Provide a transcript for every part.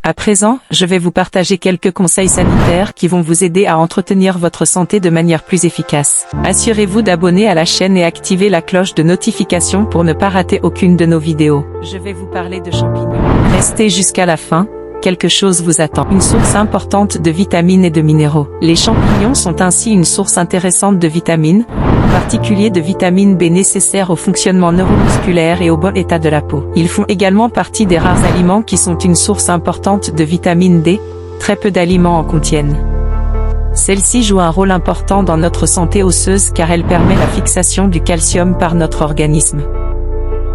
À présent, je vais vous partager quelques conseils sanitaires qui vont vous aider à entretenir votre santé de manière plus efficace. Assurez-vous d'abonner à la chaîne et activer la cloche de notification pour ne pas rater aucune de nos vidéos. Je vais vous parler de champignons. Restez jusqu'à la fin, quelque chose vous attend. Une source importante de vitamines et de minéraux. Les champignons sont ainsi une source intéressante de vitamines, en particulier de vitamine B nécessaire au fonctionnement neuromusculaire et au bon état de la peau. Ils font également partie des rares aliments qui sont une source importante de vitamine D, très peu d'aliments en contiennent. Celle-ci joue un rôle important dans notre santé osseuse car elle permet la fixation du calcium par notre organisme.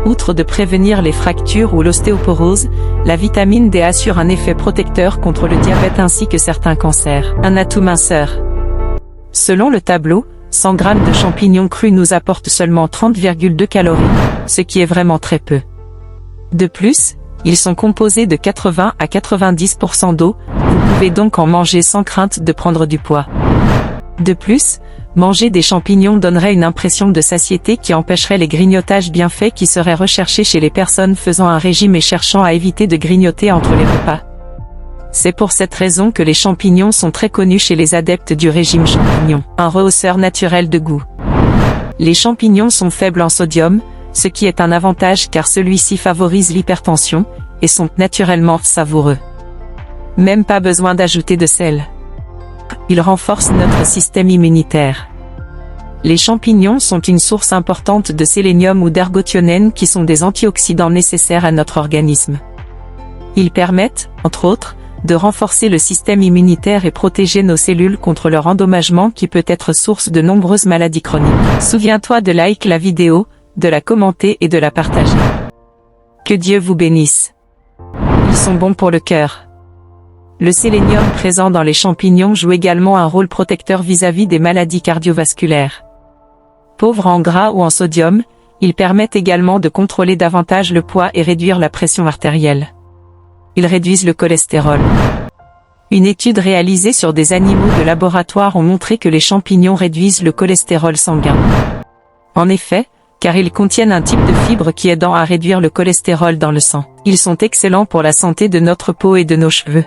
Outre de prévenir les fractures ou l'ostéoporose, la vitamine D assure un effet protecteur contre le diabète ainsi que certains cancers. Un atout minceur. Selon le tableau, 100 g de champignons crus nous apportent seulement 30,2 calories, ce qui est vraiment très peu. De plus, ils sont composés de 80 à 90% d'eau, vous pouvez donc en manger sans crainte de prendre du poids. De plus, manger des champignons donnerait une impression de satiété qui empêcherait les grignotages bien faits qui seraient recherchés chez les personnes faisant un régime et cherchant à éviter de grignoter entre les repas. C'est pour cette raison que les champignons sont très connus chez les adeptes du régime champignon. Un rehausseur naturel de goût. Les champignons sont faibles en sodium, ce qui est un avantage car celui-ci favorise l'hypertension, et sont naturellement savoureux. Même pas besoin d'ajouter de sel. Ils renforcent notre système immunitaire. Les champignons sont une source importante de sélénium ou d'ergothionène qui sont des antioxydants nécessaires à notre organisme. Ils permettent, entre autres, de renforcer le système immunitaire et protéger nos cellules contre leur endommagement qui peut être source de nombreuses maladies chroniques. Souviens-toi de like la vidéo, de la commenter et de la partager. Que Dieu vous bénisse. Ils sont bons pour le cœur. Le sélénium présent dans les champignons joue également un rôle protecteur vis-à-vis des maladies cardiovasculaires. Pauvres en gras ou en sodium, ils permettent également de contrôler davantage le poids et réduire la pression artérielle. Ils réduisent le cholestérol. Une étude réalisée sur des animaux de laboratoire ont montré que les champignons réduisent le cholestérol sanguin. En effet, car ils contiennent un type de fibre qui aide à réduire le cholestérol dans le sang. Ils sont excellents pour la santé de notre peau et de nos cheveux.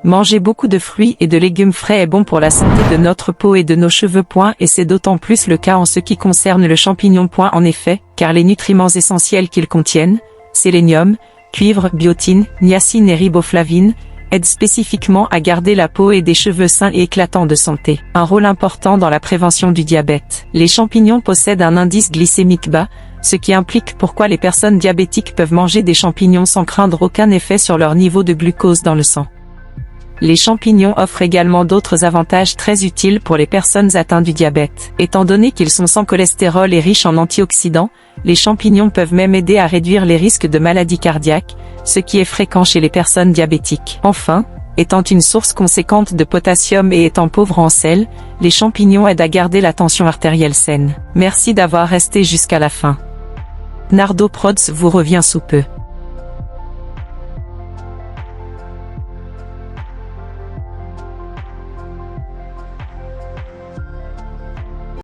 Manger beaucoup de fruits et de légumes frais est bon pour la santé de notre peau et de nos cheveux. Et c'est d'autant plus le cas en ce qui concerne le champignon. En effet, car les nutriments essentiels qu'ils contiennent, sélénium, cuivre, biotine, niacine et riboflavine, aident spécifiquement à garder la peau et des cheveux sains et éclatants de santé. Un rôle important dans la prévention du diabète. Les champignons possèdent un indice glycémique bas, ce qui implique pourquoi les personnes diabétiques peuvent manger des champignons sans craindre aucun effet sur leur niveau de glucose dans le sang. Les champignons offrent également d'autres avantages très utiles pour les personnes atteintes du diabète. Étant donné qu'ils sont sans cholestérol et riches en antioxydants, les champignons peuvent même aider à réduire les risques de maladies cardiaques, ce qui est fréquent chez les personnes diabétiques. Enfin, étant une source conséquente de potassium et étant pauvres en sel, les champignons aident à garder la tension artérielle saine. Merci d'avoir resté jusqu'à la fin. Nardo Prods vous revient sous peu.